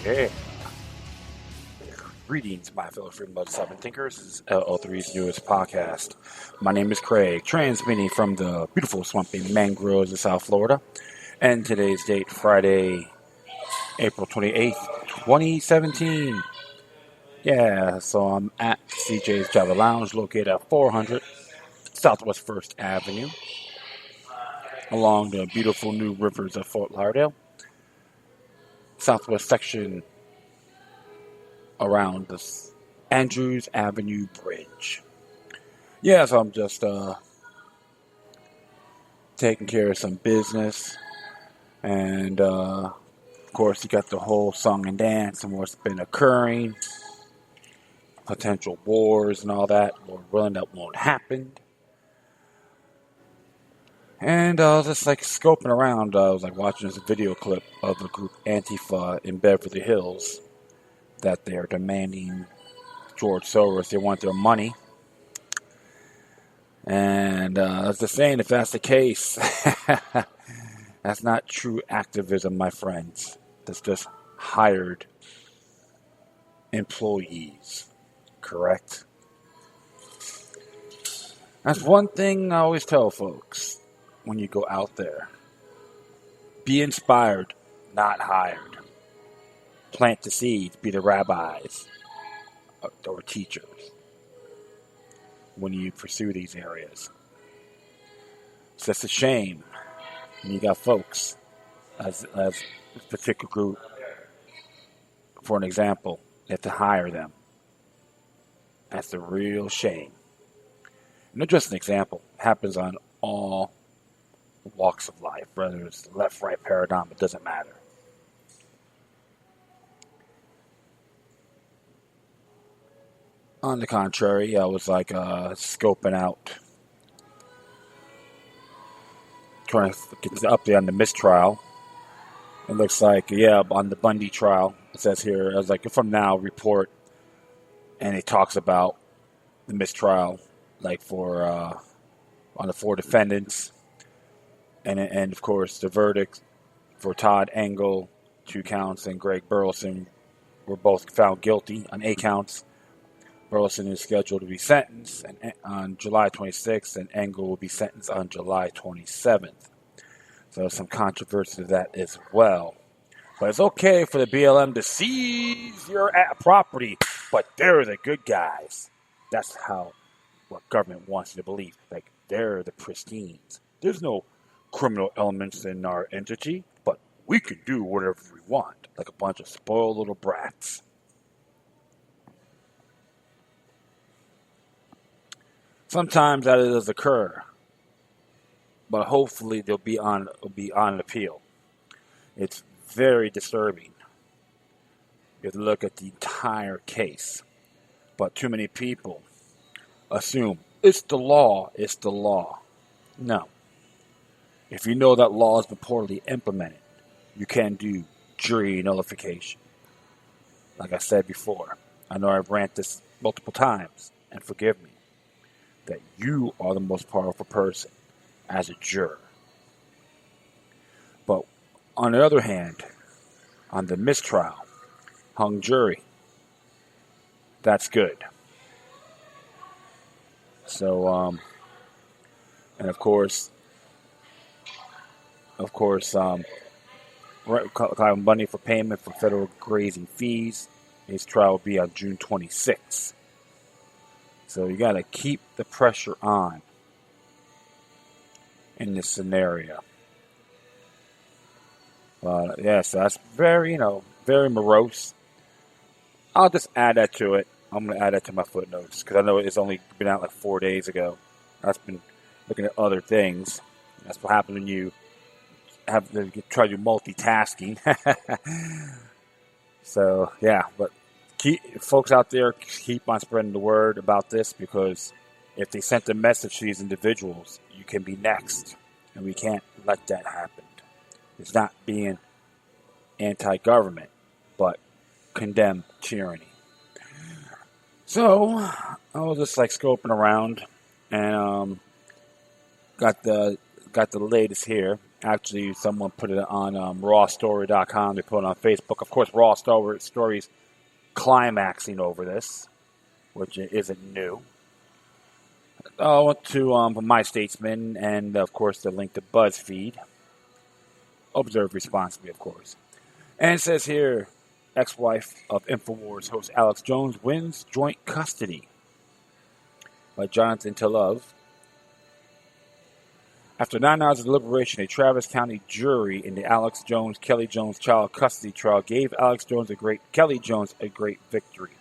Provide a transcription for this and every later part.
Yeah. Greetings, my fellow freedom of Southern thinkers. This is LO3's newest podcast. My name is Craig, transmitting from the beautiful swampy mangroves of South Florida. And today's date, Friday, April 28th, 2017. Yeah, so I'm at CJ's Java Lounge, located at 400 Southwest 1st Avenue, along the beautiful new rivers of Fort Lauderdale. Southwest section around the Andrews Avenue Bridge. Yeah, so I'm just taking care of some business. And, of course, you got the whole song and dance and what's been occurring. Potential wars and all that. Lord willing, that won't happen. And I was just like scoping around. I was like watching this video clip of the group Antifa in Beverly Hills that they're demanding George Soros. They want their money. And I was just saying, if that's the case, that's not true activism, my friends. That's just hired employees. Correct? That's one thing I always tell folks when you go out there. Be inspired, not hired. Plant the seeds, be the rabbis or teachers when you pursue these areas. It's just a shame when you got folks as a particular group, for an example, you have to hire them. That's a real shame. Not just an example. It happens on all walks of life, whether it's the left-right paradigm, it doesn't matter. On the contrary, I was like scoping out, trying to get the update on the MISTRIAL. It looks like, yeah, on the BUNDY trial, it says here, I was like, from now, report, and it talks about the MISTRIAL, like for, on the 4 defendants, and of course, the verdict for Todd Engel, 2 counts, and Greg Burleson were both found guilty on 8 counts. Burleson is scheduled to be sentenced on July 26th, and Engel will be sentenced on July 27th. So there's some controversy to that as well. But it's okay for the BLM to seize your property, but they're the good guys. That's what government wants you to believe. Like, they're the pristines. There's no criminal elements in our entity, but we can do whatever we want, like a bunch of spoiled little brats. Sometimes that does occur, but hopefully they'll be on appeal. It's very disturbing. You have to look at the entire case, but too many people assume it's the law. It's the law. No. If you know that law has been poorly implemented, you can do jury nullification. Like I said before, I know I've ranted this multiple times, and forgive me, that you are the most powerful person as a juror. But on the other hand, on the MISTRIAL, hung jury, that's good. So, and of course, Clive Bundy for payment for federal grazing fees. His trial will be on June 26th. So you got to keep the pressure on in this scenario. Yes, that's very, very morose. I'll just add that to it. I'm going to add that to my footnotes because I know it's only been out like 4 days ago. I've been looking at other things. That's what happens when you have to try to do multitasking. So, yeah, but folks out there, keep on spreading the word about this, because if they sent a message to these individuals, you can be next, and we can't let that happen. It's not being anti-government, but condemn tyranny. So I was just like scoping around, and got the latest here. Actually, someone put it on rawstory.com. They put it on Facebook. Of course, Raw Story's climaxing over this, which isn't new. I went to My Statesman and, of course, the link to BuzzFeed. Observe responsibly, of course. And it says here, ex-wife of Infowars host Alex Jones wins joint custody by Jonathan Tillove. After 9 hours of deliberation, a Travis County jury in the Alex Jones-Kelly Jones child custody trial gave Kelly Jones a great victory,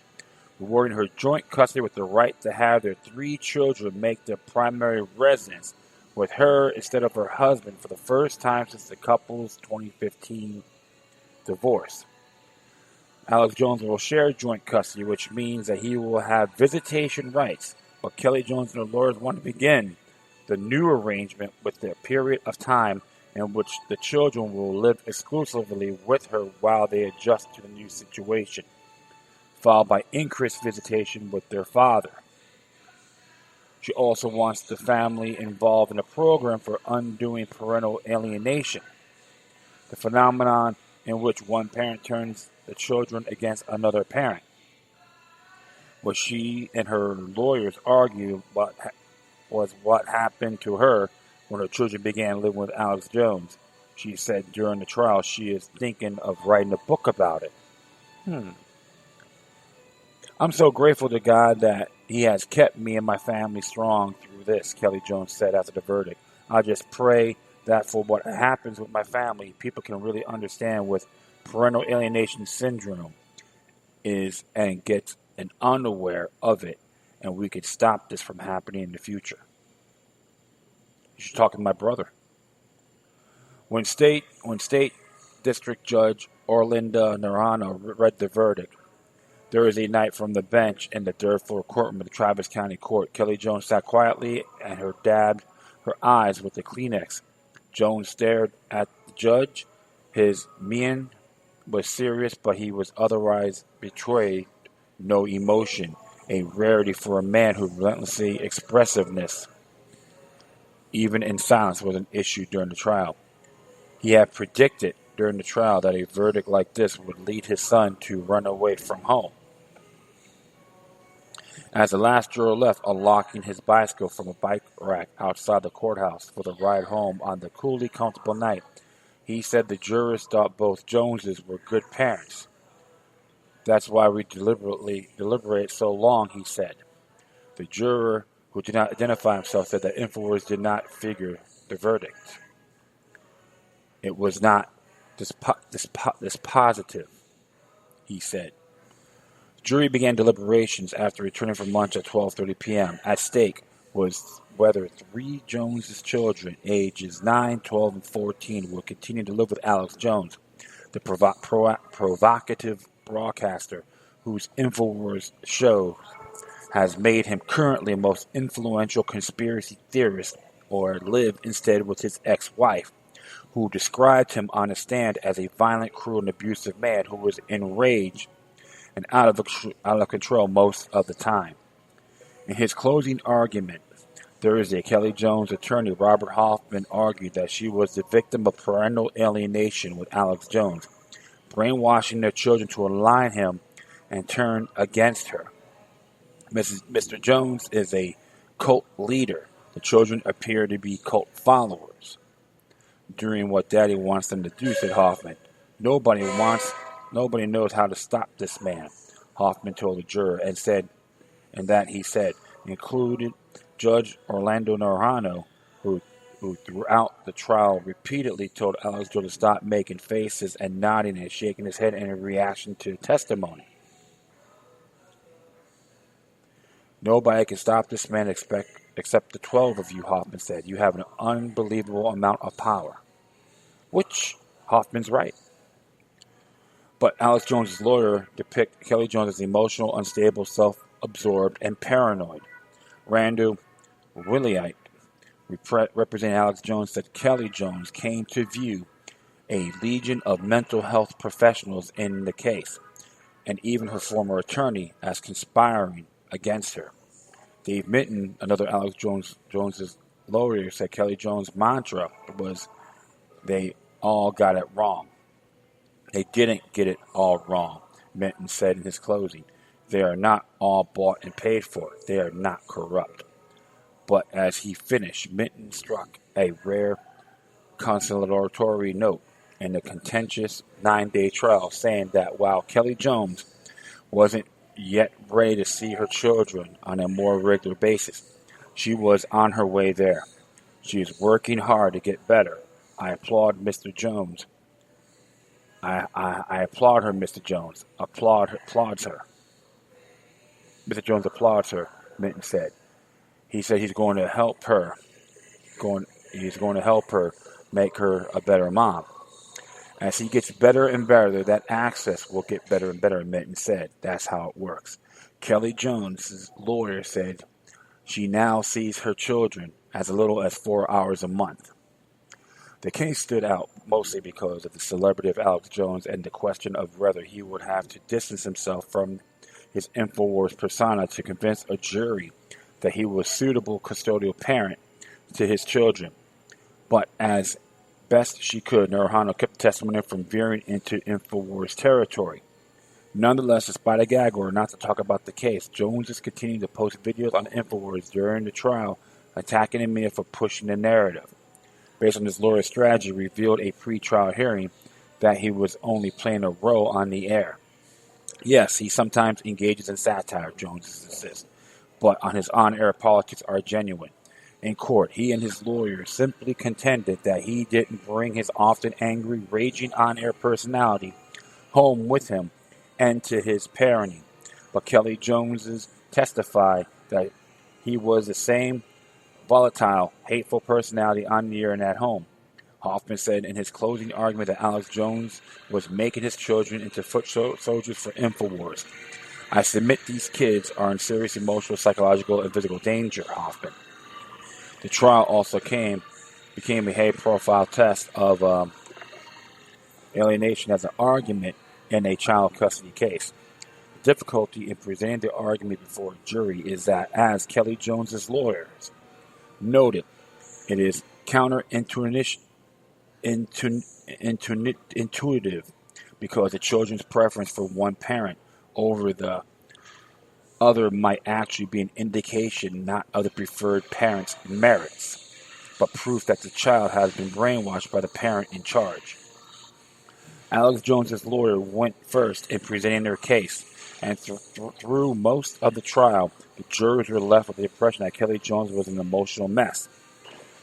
rewarding her joint custody with the right to have their 3 children make their primary residence with her instead of her husband for the first time since the couple's 2015 divorce. Alex Jones will share joint custody, which means that he will have visitation rights, but Kelly Jones and her lawyers want to begin the new arrangement with the period of time in which the children will live exclusively with her while they adjust to the new situation, followed by increased visitation with their father. She also wants the family involved in a program for undoing parental alienation, the phenomenon in which one parent turns the children against another parent. What she and her lawyers argue was what happened to her when her children began living with Alex Jones. She said during the trial she is thinking of writing a book about it. I'm so grateful to God that He has kept me and my family strong through this, Kelly Jones said after the verdict. I just pray that for what happens with my family, people can really understand what parental alienation syndrome is and get unaware of it, and we could stop this from happening in the future. She's talking to my brother. When State District Judge Orlinda Narano read the verdict Thursday night from the bench in the third floor courtroom of the Travis County Court, Kelly Jones sat quietly and dabbed her eyes with a Kleenex. Jones stared at the judge. His mien was serious, but he was otherwise betrayed no emotion, a rarity for a man whose relentlessly expressiveness, even in silence, was an issue during the trial. He had predicted during the trial that a verdict like this would lead his son to run away from home. As the last juror left, unlocking his bicycle from a bike rack outside the courthouse for the ride home on the coolly comfortable night, he said the jurors thought both Joneses were good parents. That's why we deliberate so long, he said. The juror, who did not identify himself, said that Infowars did not figure the verdict. It was not this positive, he said. The jury began deliberations after returning from lunch at 12:30 p.m. At stake was whether 3 Jones' children, ages 9, 12, and 14, will continue to live with Alex Jones, the provocative broadcaster whose Infowars show has made him currently the most influential conspiracy theorist, or live instead with his ex-wife, who described him on the stand as a violent, cruel, and abusive man who was enraged and out of control most of the time. In his closing argument Thursday, Kelly Jones' attorney Robert Hoffman argued that she was the victim of parental alienation with Alex Jones, brainwashing their children to align him and turn against her. Mr. Jones is a cult leader. The children appear to be cult followers. Doing what Daddy wants them to do, said Hoffman. Nobody knows how to stop this man, Hoffman told the juror, he said, included Judge Orlando Narano, who throughout the trial repeatedly told Alex Jones to stop making faces and nodding and shaking his head in reaction to testimony. Nobody can stop this man except the 12 of you, Hoffman said. You have an unbelievable amount of power. Which, Hoffman's right. But Alex Jones' lawyer depicted Kelly Jones as emotional, unstable, self-absorbed, and paranoid. Randall Williite, representing Alex Jones, said Kelly Jones came to view a legion of mental health professionals in the case, and even her former attorney, as conspiring against her. Dave Minton, another Alex Jones' lawyer, said Kelly Jones' mantra was They all got it wrong. They didn't get it all wrong, Minton said in his closing. They are not all bought and paid for. They are not corrupt. But as he finished, Minton struck a rare consolatory note in the contentious 9-day trial, saying that while Kelly Jones wasn't yet ready to see her children on a more regular basis, she was on her way there. She is working hard to get better. I applaud Mr. Jones. I applaud her, Mr. Jones. Applauds her. Mr. Jones applauds her, Minton said. He said he's going to help her. He's going to help her make her a better mom. As he gets better and better, that access will get better and better, Minton said. That's how it works. Kelly Jones' lawyer said she now sees her children as little as 4 hours a month. The case stood out mostly because of the celebrity of Alex Jones and the question of whether he would have to distance himself from his Infowars persona to convince a jury that he was a suitable custodial parent to his children. But as best she could, Naruhano kept testimony from veering into Infowars territory. Nonetheless, despite a gag order not to talk about the case, Jones is continuing to post videos on Infowars during the trial, attacking the media for pushing the narrative. Based on his lawyer's strategy, revealed a pre-trial hearing that he was only playing a role on the air. Yes, he sometimes engages in satire, Jones insists, but his on-air politics are genuine. In court, he and his lawyer simply contended that he didn't bring his often angry, raging on-air personality home with him and to his parenting. But Kelly Jones testified that he was the same volatile, hateful personality on the air and at home. Hoffman said in his closing argument that Alex Jones was making his children into foot soldiers for Infowars. I submit these kids are in serious emotional, psychological, and physical danger, Hoffman. The trial also became a high-profile test of alienation as an argument in a child custody case. The difficulty in presenting the argument before a jury is that, as Kelly Jones's lawyers noted, it is counterintuitive because the children's preference for one parent over the other might actually be an indication not of the preferred parent's merits, but proof that the child has been brainwashed by the parent in charge. Alex Jones's lawyer went first in presenting their case, and through most of the trial, the jurors were left with the impression that Kelly Jones was an emotional mess,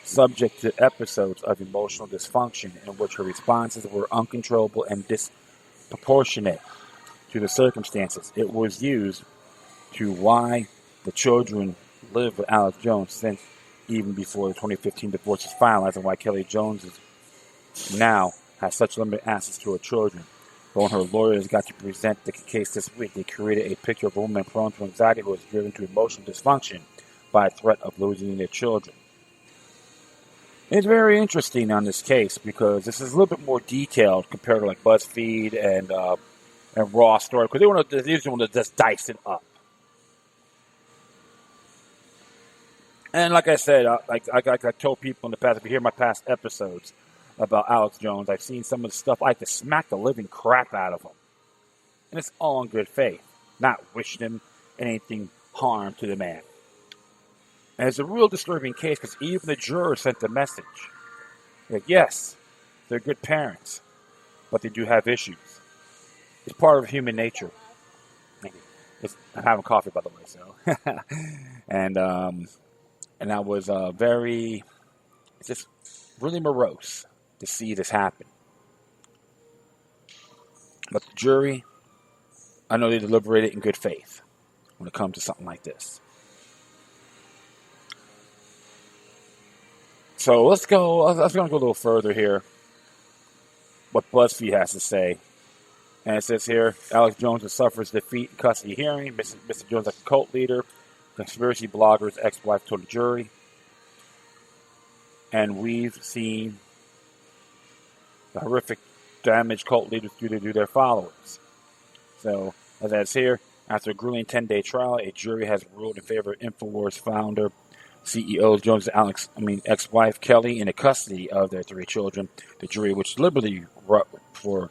subject to episodes of emotional dysfunction in which her responses were uncontrollable and disproportionate to the circumstances. It was used to why the children lived with Alex Jones since even before the 2015 divorce was finalized, and why Kelly Jones now has such limited access to her children. But when her lawyers got to present the case this week, they created a picture of a woman prone to anxiety who was driven to emotional dysfunction by a threat of losing their children. It's very interesting on this case because this is a little bit more detailed compared to like BuzzFeed and Raw Story, because they usually want to just dice it up. And like I said, I told people in the past, if you hear my past episodes about Alex Jones, I've seen some of the stuff. I like to smack the living crap out of him. And it's all in good faith, not wishing him anything harm to the man. And it's a real disturbing case because even the juror sent the message that, yes, they're good parents, but they do have issues. It's part of human nature. I'm having coffee, by the way, so. And that was it's just really morose to see this happen. But the jury, I know they deliberated in good faith when it comes to something like this. So let's go a little further here. What BuzzFeed has to say. And it says here, Alex Jones suffers defeat in custody hearing. Mr. Jones, like a cult leader, conspiracy blogger's ex-wife told the jury. And we've seen the horrific damage cult leaders do to their followers. So, as that's here, after a grueling 10-day trial, a jury has ruled in favor of Infowars founder CEO Jones' ex-wife Kelly in the custody of their 3 children. The jury, which deliberately for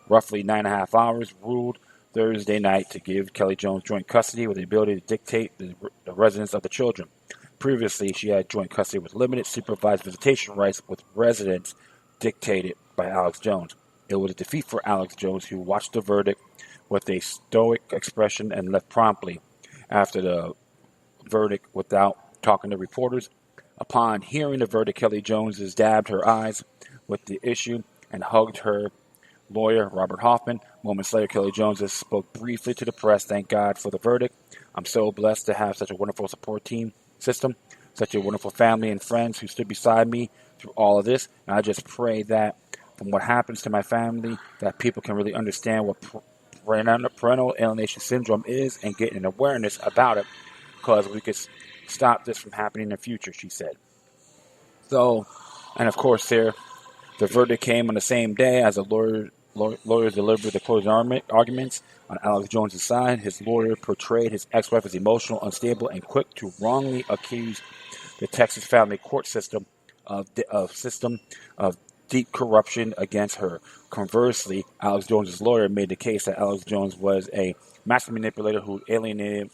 roughly 9.5 hours, ruled Thursday night to give Kelly Jones joint custody with the ability to dictate the residence of the children. Previously, she had joint custody with limited supervised visitation rights with residence dictated by Alex Jones. It was a defeat for Alex Jones, who watched the verdict with a stoic expression and left promptly after the verdict without talking to reporters. Upon hearing the verdict, Kelly Jones dabbed her eyes with the issue and hugged her lawyer, Robert Hoffman. Moments later, Kelly Jones spoke briefly to the press. Thank God for the verdict. I'm so blessed to have such a wonderful support team system, such a wonderful family and friends who stood beside me through all of this. And I just pray that from what happens to my family, that people can really understand what parental alienation syndrome is and get an awareness about it, because we could stop this from happening in the future, she said. So, and of course, the verdict came on the same day as the lawyers delivered the closing arguments on Alex Jones' side. His lawyer portrayed his ex-wife as emotional, unstable, and quick to wrongly accuse the Texas family court system of deep corruption against her. Conversely, Alex Jones' lawyer made the case that Alex Jones was a master manipulator who alienated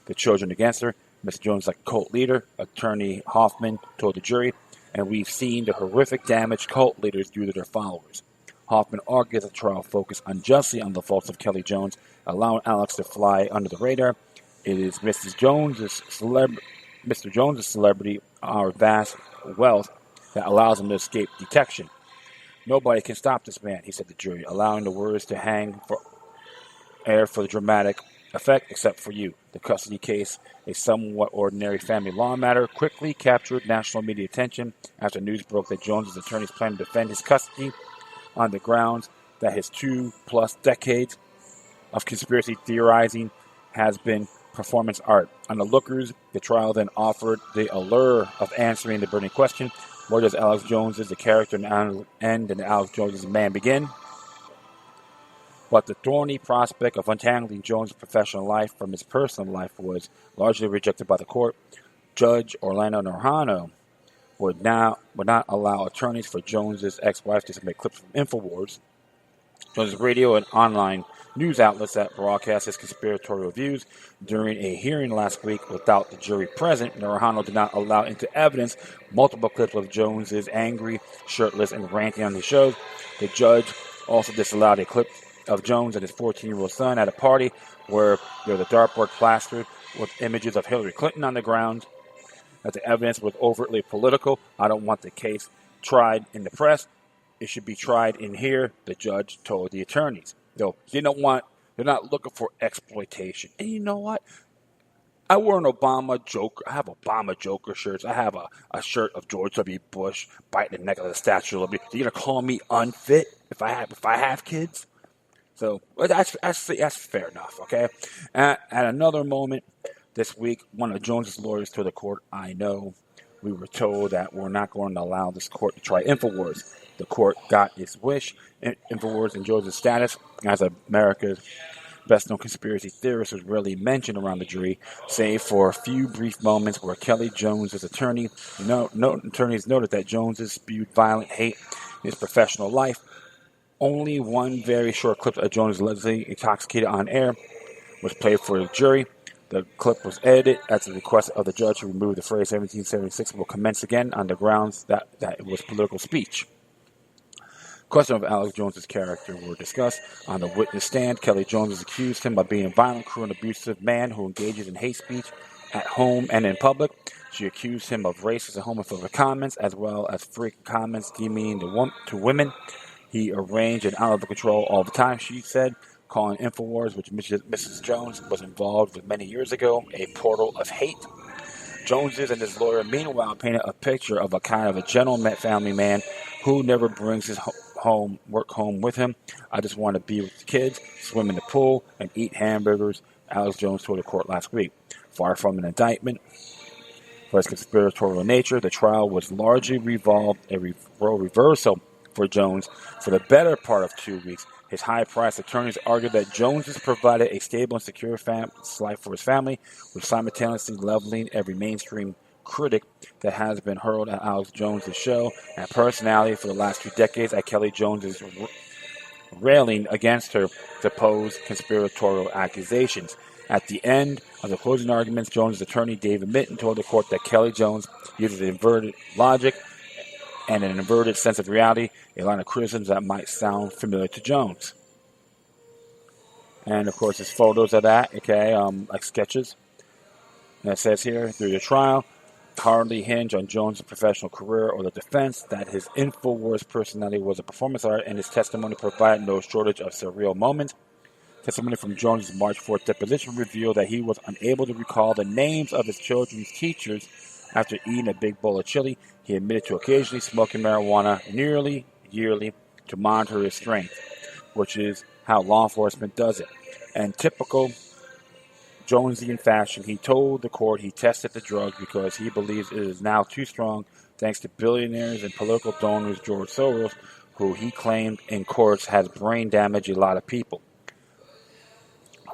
the children against her. Mr. Jones is like a cult leader, attorney Hoffman told the jury, and we've seen the horrific damage cult leaders do to their followers. Hoffman argued that the trial focused unjustly on the faults of Kelly Jones, allowing Alex to fly under the radar. It is Mr. Jones's celebrity, our vast wealth, that allows him to escape detection. Nobody can stop this man, he said to the jury, allowing the words to hang for air for the dramatic effect, except for you. The custody case, a somewhat ordinary family law matter, quickly captured national media attention after news broke that Jones's attorneys plan to defend his custody on the grounds that his 2+ decades of conspiracy theorizing has been performance art. On the lookers, the trial then offered the allure of answering the burning question: where does Alex Jones, the character, end and Alex Jones' man begin? But the thorny prospect of untangling Jones' professional life from his personal life was largely rejected by the court. Judge Orlando Norjano would not allow attorneys for Jones' ex-wife to submit clips from Infowars, Jones' radio and online news outlets that broadcast his conspiratorial views. During a hearing last week without the jury present, Norjano did not allow into evidence multiple clips of Jones' angry, shirtless, and ranting on his show. The judge also disallowed a clip of Jones and his 14-year-old son at a party where there was a dartboard plastered with images of Hillary Clinton on the ground. That the evidence was overtly political. I don't want the case tried in the press. It should be tried in here, the judge told the attorneys. They're not looking for exploitation. And you know what? I wear an Obama Joker. I have Obama Joker shirts. I have a shirt of George W. Bush biting the neck of the Statue of Liberty. You're gonna call me unfit if I have kids? So that's fair enough, okay? At another moment this week, one of Jones's lawyers told the court, I know we were told that we're not going to allow this court to try Infowars. The court got its wish. Infowars and Jones's status as America's best-known conspiracy theorist was rarely mentioned around the jury, save for a few brief moments where Kelly Jones's attorneys noted that Jones spewed violent hate in his professional life. Only one very short clip of Jones allegedly intoxicated on air was played for the jury. The clip was edited at the request of the judge, who removed the phrase 1776 will commence again on the grounds that it was political speech. Questions of Alex Jones' character were discussed. On the witness stand, Kelly Jones accused him of being a violent, cruel, and abusive man who engages in hate speech at home and in public. She accused him of racist and homophobic comments, as well as freak comments demeaning to women. He arranged and out of control all the time, she said, calling Infowars, which Mrs. Jones was involved with many years ago, a portal of hate. Joneses and his lawyer, meanwhile, painted a picture of a kind of a gentleman family man who never brings his work home with him. I just want to be with the kids, swim in the pool, and eat hamburgers, Alex Jones told the court last week. Far from an indictment for his conspiratorial nature, the trial was largely revolved a role reversal for Jones. For the better part of 2 weeks, his high-priced attorneys argued that Jones has provided a stable and secure life for his family, with simultaneously leveling every mainstream critic that has been hurled at Alex Jones' show and personality for the last 2 decades at Kelly Jones' railing against her supposed conspiratorial accusations. At the end of the closing arguments, Jones' attorney David Mitten told the court that Kelly Jones uses inverted logic and an inverted sense of reality, a line of criticisms that might sound familiar to Jones. And, of course, there's photos of that, okay, like sketches. And it says here, through the trial, hardly hinge on Jones' professional career or the defense that his Infowars personality was a performance art, and his testimony provided no shortage of surreal moments. Testimony from Jones' March 4th deposition revealed that he was unable to recall the names of his children's teachers after eating a big bowl of chili. He admitted to occasionally smoking marijuana nearly yearly to monitor his strength, which is how law enforcement does it. And typical Jonesian fashion, he told the court he tested the drug because he believes it is now too strong thanks to billionaires and political donors George Soros, who he claimed in courts has brain damaged a lot of people.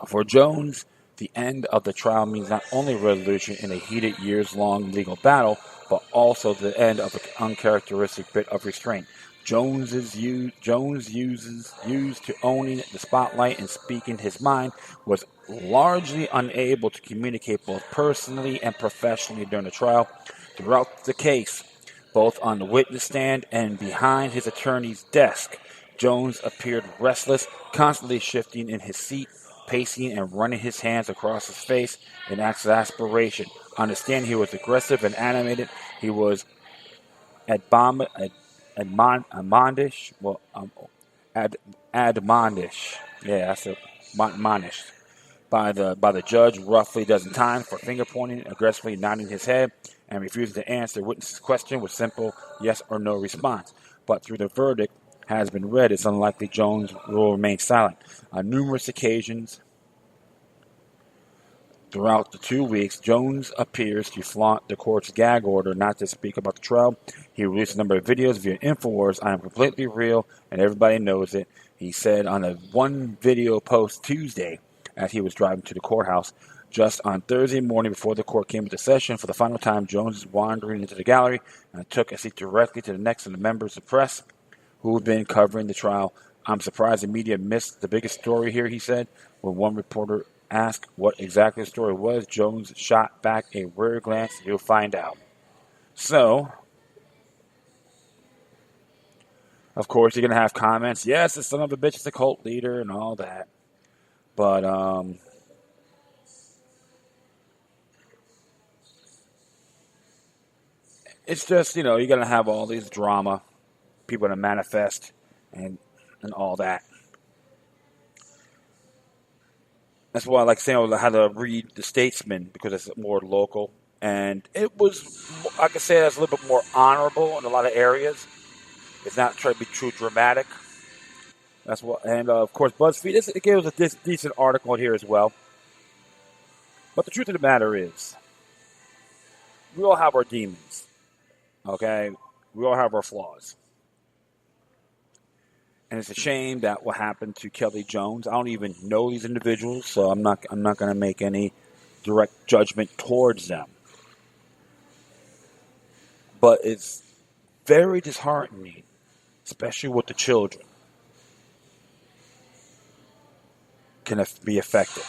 For Jones, the end of the trial means not only resolution in a heated years-long legal battle, but also the end of an uncharacteristic bit of restraint. Jones used to owning the spotlight and speaking his mind, was largely unable to communicate both personally and professionally during the trial. Throughout the case, both on the witness stand and behind his attorney's desk, Jones appeared restless, constantly shifting in his seat, pacing and running his hands across his face in exasperation. Understanding he was aggressive and animated, he was admonished by the judge roughly a dozen times for finger pointing, aggressively nodding his head, and refusing to answer the witness's question with simple yes or no response. But through the verdict has been read, it's unlikely Jones will remain silent. On numerous occasions throughout the 2 weeks, Jones appears to flaunt the court's gag order not to speak about the trial. He released a number of videos via Infowars. I am completely real, and everybody knows it. He said on a one video post Tuesday as he was driving to the courthouse. Just on Thursday morning before the court came into session for the final time, Jones is wandering into the gallery and took a seat directly to the next of the members of the press who have been covering the trial. I'm surprised the media missed the biggest story here, he said. When one reporter asked what exactly the story was, Jones shot back a rare glance. You'll find out. So, of course, you're going to have comments. Yes, the son of a bitch is a cult leader and all that. But, it's just, you're going to have all these drama, people to manifest, and all that. That's why I like saying I had to read The Statesman, because it's more local. And it was, I could say that's a little bit more honorable in a lot of areas. It's not trying to be too dramatic. That's what, and of course, BuzzFeed, it gave us a decent article here as well. But the truth of the matter is, we all have our demons. Okay? We all have our flaws. And it's a shame that what happened to Kelly Jones. I don't even know these individuals, so I'm not going to make any direct judgment towards them. But it's very disheartening, especially with the children, can be affected.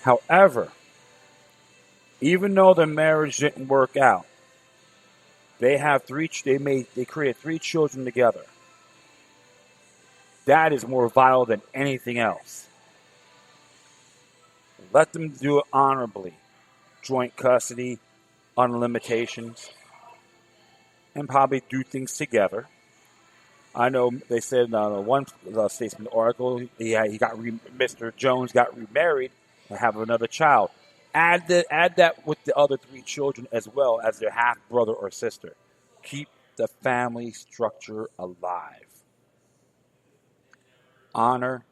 However, even though the marriage didn't work out, they created 3 children together. That is more vital than anything else. Let them do it honorably. Joint custody, unlimitations, and probably do things together. I know they said in one Statesman article, Mr. Jones got remarried and have another child. Add that with the other 3 children as well as their half brother or sister. Keep the family structure alive. Honor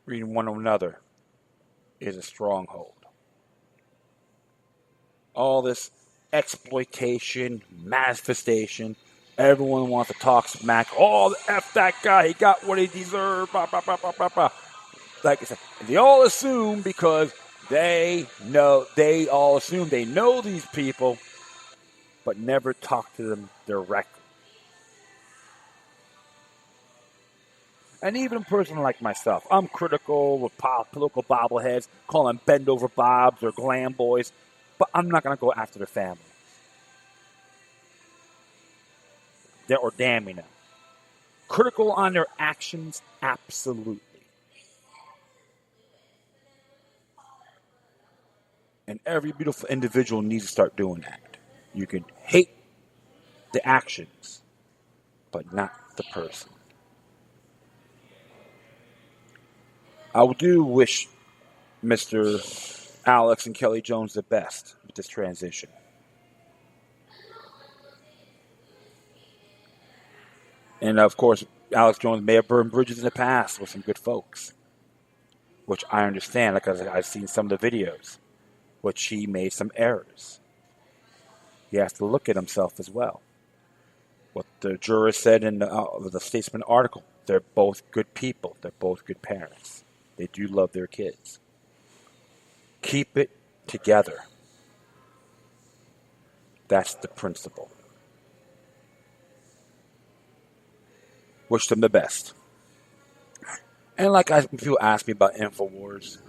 in one another is a stronghold. All this exploitation, manifestation, everyone wants to talk smack. Oh, F that guy, he got what he deserved, blah, blah, blah, blah, blah, blah. Like I said, they all assume because They all assume they know these people, but never talk to them directly. And even a person like myself, I'm critical with political bobbleheads, call them bend-over bobs or glam boys, but I'm not going to go after their family. Or damning them. Critical on their actions, absolutely. And every beautiful individual needs to start doing that. You can hate the actions, but not the person. I do wish Mr. Alex and Kelly Jones the best with this transition. And of course, Alex Jones may have burned bridges in the past with some good folks, which I understand because I've seen some of the videos, which he made some errors. He has to look at himself as well. What the jurors said in the Statesman article, they're both good people. They're both good parents. They do love their kids. Keep it together. That's the principle. Wish them the best. And like people ask me about Infowars,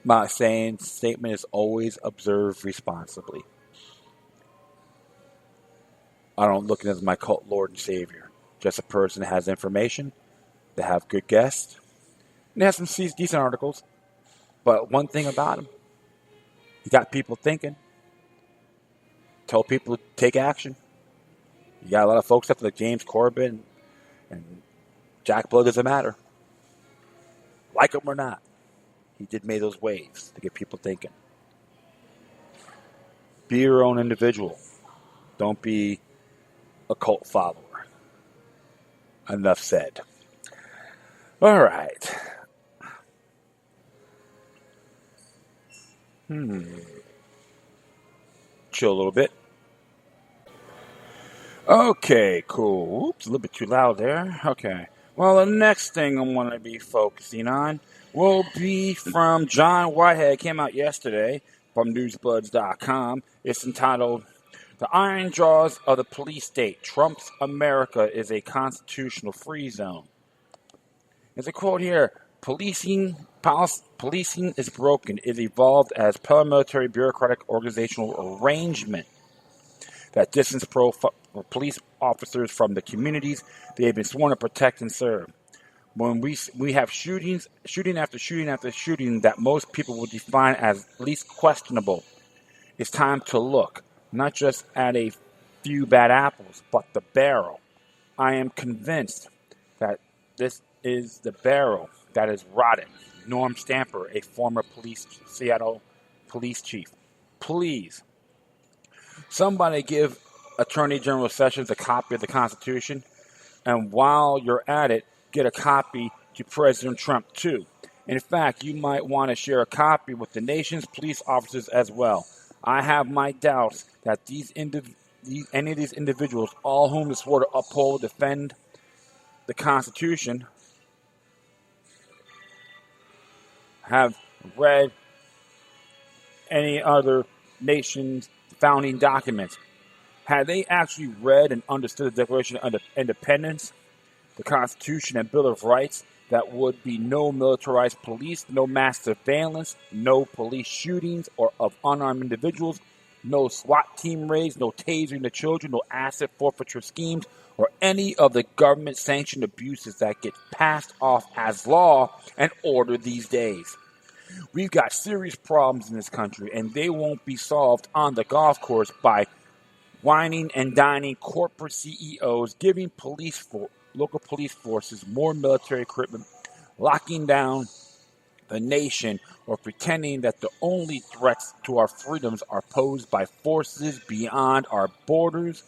my statement is always observe responsibly. I don't look at it as my cult Lord and Savior. Just a person that has information, they have good guests, and they have some decent articles. But one thing about him, he got people thinking. Told people to take action. You got a lot of folks up like James Corbett and Jack Blood doesn't matter. Like him or not, he did make those waves to get people thinking. Be your own individual. Don't be a cult follower. Enough said. All right. Chill a little bit. Okay, cool. Oops, a little bit too loud there. Okay. Well, the next thing I'm going to be focusing on will be from John Whitehead. It came out yesterday from newsbuds.com. It's entitled, "The Iron Jaws of the Police State. Trump's America is a Constitutional Free Zone." There's a quote here. Policing is broken. It evolved as paramilitary bureaucratic organizational arrangement that distance police officers from the communities they have been sworn to protect and serve. When we have shooting after shooting after shooting that most people would define as least questionable, it's time to look not just at a few bad apples, but the barrel. I am convinced that this is the barrel that is rotten. Norm Stamper, a former Seattle police chief. Please, somebody give Attorney General Sessions a copy of the Constitution, and while you're at it, get a copy to President Trump too. In fact, you might want to share a copy with the nation's police officers as well. I have my doubts that any of these individuals, all whom is swore to uphold, defend the Constitution, have read any other nation's founding documents. Had they actually read and understood the Declaration of Independence, the Constitution and Bill of Rights, that would be no militarized police, no mass surveillance, no police shootings or of unarmed individuals, no SWAT team raids, no tasering the children, no asset forfeiture schemes, or any of the government-sanctioned abuses that get passed off as law and order these days. We've got serious problems in this country, and they won't be solved on the golf course by whining and dining corporate CEOs, giving local police forces more military equipment, locking down the nation, or pretending that the only threats to our freedoms are posed by forces beyond our borders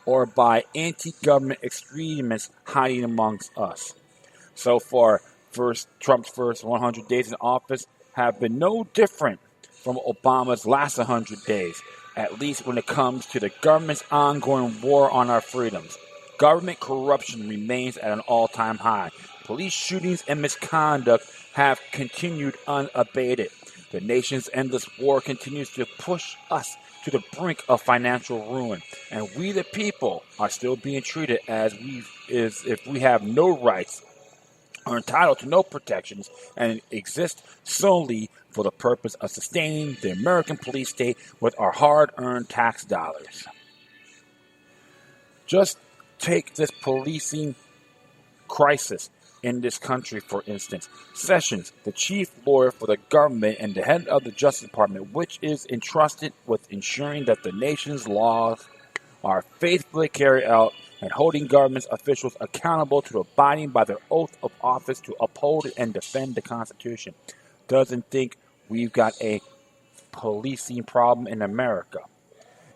or by anti-government extremists hiding amongst us. So far, Trump's first 100 days in office have been no different from Obama's last 100 days, at least when it comes to the government's ongoing war on our freedoms. Government corruption remains at an all-time high. police shootings and misconduct have continued unabated. The nation's endless war continues to push us to the brink of financial ruin, and we the people are still being treated as if we have no rights, are entitled to no protections, and exist solely for the purpose of sustaining the American police state with our hard-earned tax dollars. Just take this policing crisis in this country, for instance. Sessions, the chief lawyer for the government and the head of the Justice Department, which is entrusted with ensuring that the nation's laws are faithfully carried out and holding government officials accountable to abiding by their oath of office to uphold and defend the Constitution, doesn't think we've got a policing problem in America.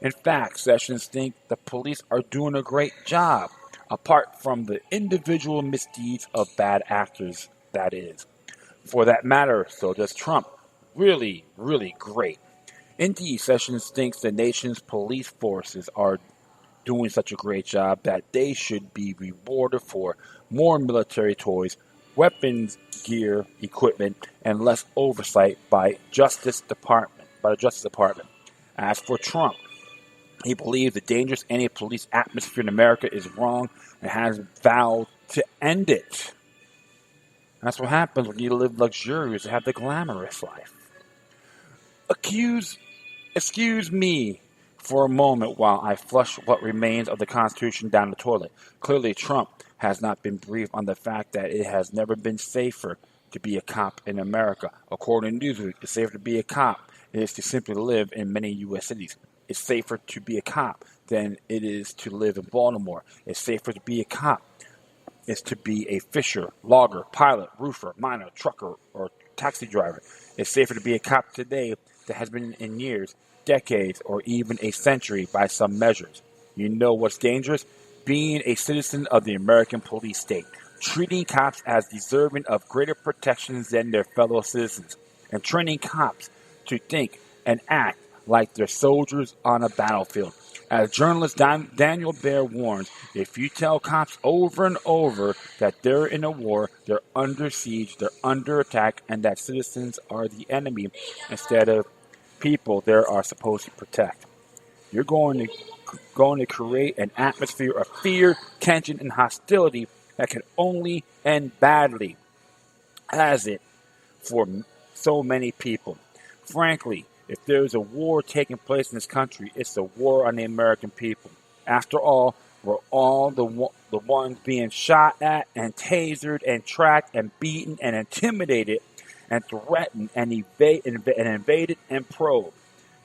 In fact, Sessions think the police are doing a great job, apart from the individual misdeeds of bad actors, that is. For that matter, so does Trump. Really, really great. Indeed, Sessions thinks the nation's police forces are doing such a great job that they should be rewarded for more military toys, weapons, gear, equipment, and less oversight by the Justice Department. As for Trump, he believes the dangerous anti-police atmosphere in America is wrong and has vowed to end it. That's what happens when you live luxurious and have the glamorous life. Excuse me for a moment while I flush what remains of the Constitution down the toilet. Clearly, Trump has not been briefed on the fact that it has never been safer to be a cop in America. According to Newsweek, it's safer to be a cop than it is to simply live in many U.S. cities. It's safer to be a cop than it is to live in Baltimore. It's safer to be a cop is to be a fisher, logger, pilot, roofer, miner, trucker, or taxi driver. It's safer to be a cop today than has been in years, decades, or even a century by some measures. You know what's dangerous? Being a citizen of the American police state, treating cops as deserving of greater protections than their fellow citizens, and training cops to think and act like they're soldiers on a battlefield. As journalist Daniel Baer warns, if you tell cops over and over that they're in a war, they're under siege, they're under attack, and that citizens are the enemy instead of people they are supposed to protect, you're going to create an atmosphere of fear, tension, and hostility that can only end badly, has it for so many people. Frankly, if there is a war taking place in this country, it's a war on the American people. After all, we're all the ones being shot at and tasered and tracked and beaten and intimidated and threatened and invaded and probed.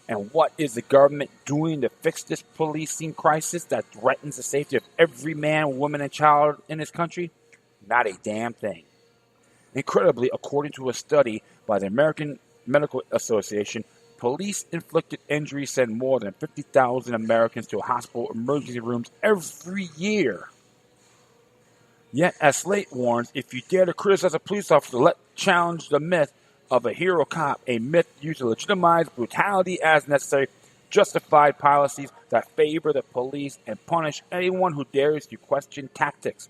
And what is the government doing to fix this policing crisis that threatens the safety of every man, woman, and child in this country? Not a damn thing. Incredibly, according to a study by the American Medical Association, police-inflicted injuries send more than 50,000 Americans to hospital emergency rooms every year. Yet, as Slate warns, if you dare to criticize a police officer, let's challenge the myth of a hero cop, a myth used to legitimize brutality as necessary, justified policies that favor the police, and punish anyone who dares to question tactics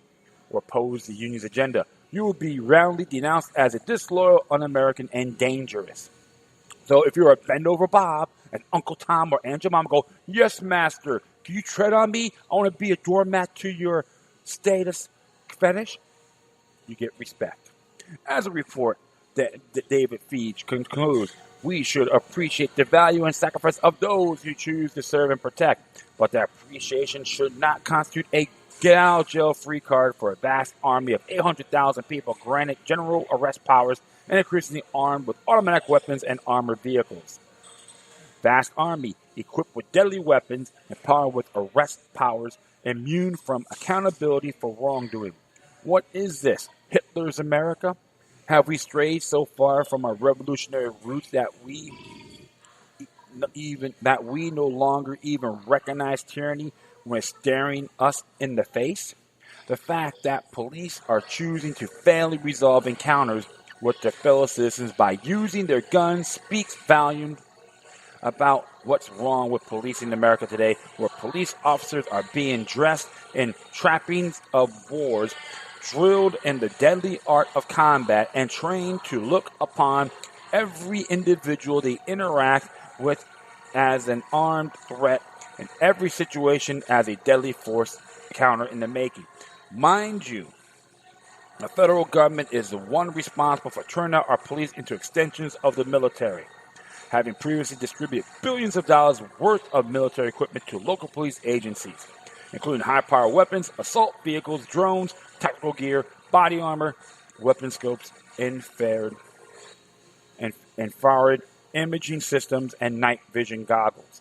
or oppose the union's agenda. You will be roundly denounced as a disloyal, un-American, and dangerous. So if you're a bend-over Bob and Uncle Tom or Aunt Jemima go, yes, master, can you tread on me? I want to be a doormat to your status fetish. You get respect. As a report that David Feige concludes, we should appreciate the value and sacrifice of those who choose to serve and protect. But that appreciation should not constitute a get-out-of-jail-free card for a vast army of 800,000 people granted general arrest powers and increasingly armed with automatic weapons and armored vehicles. Vast army equipped with deadly weapons, empowered with arrest powers, immune from accountability for wrongdoing. What is this? Hitler's America? Have we strayed so far from our revolutionary roots that we no longer even recognize tyranny when it's staring us in the face? The fact that police are choosing to fairly resolve encounters with their fellow citizens by using their guns speaks volumes about what's wrong with policing in America today, where police officers are being dressed in trappings of wars drilled in the deadly art of combat and trained to look upon every individual they interact with as an armed threat and every situation as a deadly force counter in the making. Mind you, the federal government is the one responsible for turning out our police into extensions of the military, having previously distributed billions of dollars worth of military equipment to local police agencies, including high-power weapons, assault vehicles, drones, tactical gear, body armor, weapon scopes, infrared imaging systems, and night vision goggles.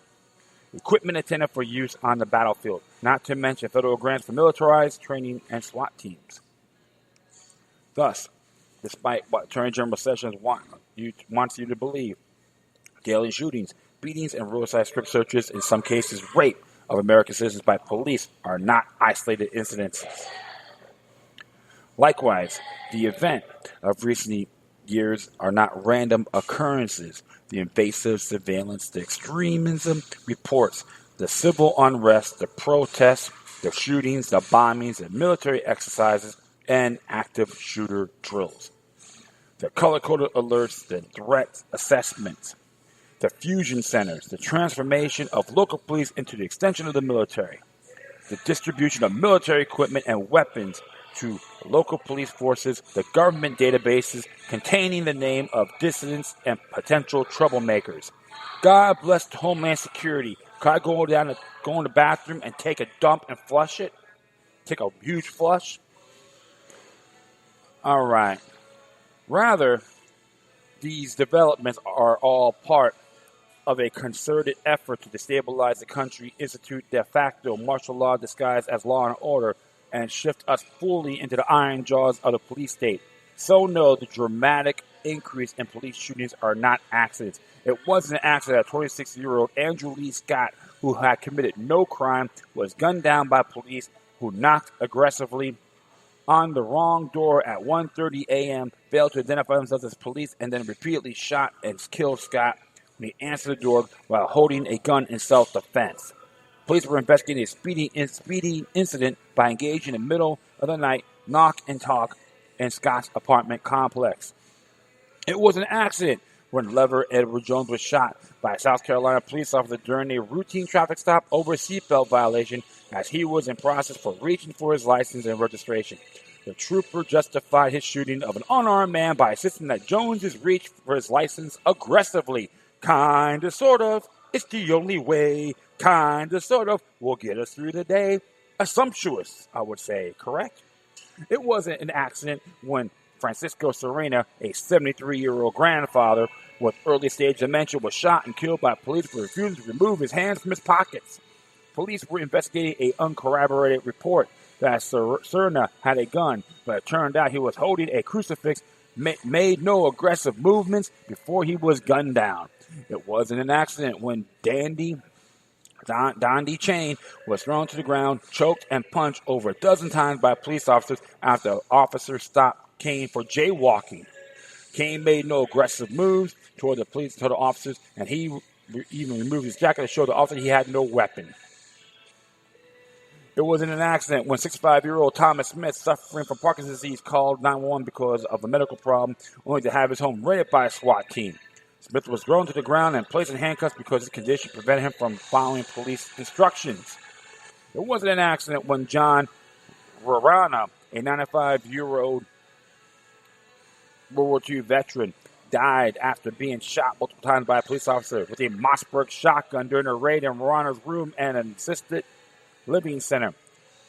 Equipment intended for use on the battlefield, not to mention federal grants for militarized training and SWAT teams. Thus, despite what Attorney General Sessions wants you to believe, daily shootings, beatings, and roadside strip searches, in some cases rape, of American citizens by police are not isolated incidents. Likewise, the event of recent years are not random occurrences. The invasive surveillance, the extremism reports, the civil unrest, the protests, the shootings, the bombings, the military exercises, and active shooter drills. The color-coded alerts, the threat assessments, the fusion centers, the transformation of local police into the extension of the military, the distribution of military equipment and weapons to local police forces, the government databases containing the name of dissidents and potential troublemakers. God bless Homeland Security. Could I go in the bathroom and take a dump and flush it? Take a huge flush? All right. Rather, these developments are all part of a concerted effort to destabilize the country, institute de facto martial law disguised as law and order, and shift us fully into the iron jaws of the police state. So no, the dramatic increase in police shootings are not accidents. It wasn't an accident that 26-year-old Andrew Lee Scott, who had committed no crime, was gunned down by police who knocked aggressively on the wrong door at 1:30 a.m., failed to identify themselves as police, and then repeatedly shot and killed Scott when he answered the door while holding a gun in self-defense. Police were investigating a speeding incident by engaging in the middle of the night knock and talk in Scott's apartment complex. It was an accident when Lever Edward Jones was shot by a South Carolina police officer during a routine traffic stop over a seatbelt violation as he was in process for reaching for his license and registration. The trooper justified his shooting of an unarmed man by insisting that Jones's reach for his license aggressively. Kinda, sort of, it's the only way. Kinda, sort of, will get us through the day. Assumptuous, I would say, correct? It wasn't an accident when Francisco Serena, a 73-year-old grandfather with early-stage dementia, was shot and killed by police for refusing to remove his hands from his pockets. Police were investigating an uncorroborated report that Serena had a gun, but it turned out he was holding a crucifix, made no aggressive movements before he was gunned down. It wasn't an accident when Dondi Chain was thrown to the ground, choked, and punched over a dozen times by police officers after officers stopped Kane for jaywalking. Kane made no aggressive moves toward the officers, and he even removed his jacket to show the officer he had no weapon. It wasn't an accident when 65-year-old Thomas Smith, suffering from Parkinson's disease, called 911 because of a medical problem, only to have his home raided by a SWAT team. Smith was thrown to the ground and placed in handcuffs because his condition prevented him from following police instructions. It wasn't an accident when John Rarana, a 95-year-old World War II veteran, died after being shot multiple times by a police officer with a Mossberg shotgun during a raid in Rarana's room and an assisted living center.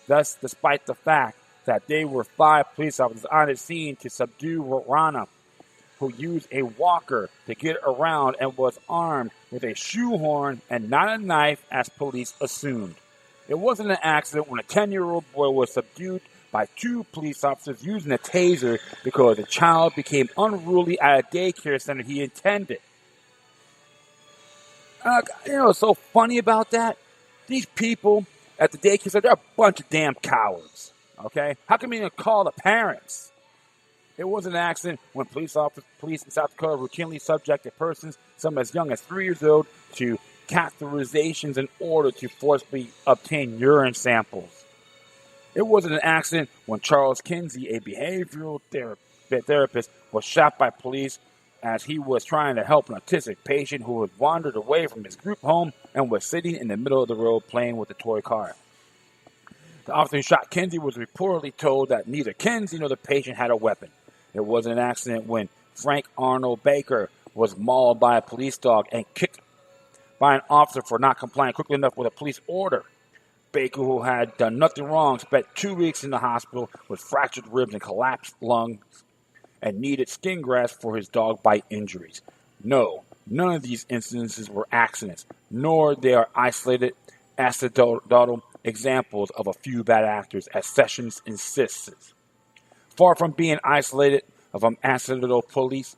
Thus, despite the fact that there were 5 police officers on the scene to subdue Rarana, who used a walker to get around and was armed with a shoehorn and not a knife as police assumed. It wasn't an accident when a 10-year-old boy was subdued by 2 police officers using a taser because the child became unruly at a daycare center he attended. What's so funny about that? These people at the daycare center, they're a bunch of damn cowards. Okay? How come you didn't call the parents? It wasn't an accident when police in South Dakota routinely subjected persons, some as young as 3 years old, to catheterizations in order to forcibly obtain urine samples. It wasn't an accident when Charles Kinsey, a behavioral therapist, was shot by police as he was trying to help an autistic patient who had wandered away from his group home and was sitting in the middle of the road playing with a toy car. The officer who shot Kinsey was reportedly told that neither Kinsey nor the patient had a weapon. It wasn't an accident when Frank Arnold Baker was mauled by a police dog and kicked by an officer for not complying quickly enough with a police order. Baker, who had done nothing wrong, spent 2 weeks in the hospital with fractured ribs and collapsed lungs and needed skin grafts for his dog bite injuries. No, none of these incidences were accidents, nor they are isolated anecdotal examples of a few bad actors, as Sessions insists. Far from being isolated of accidental police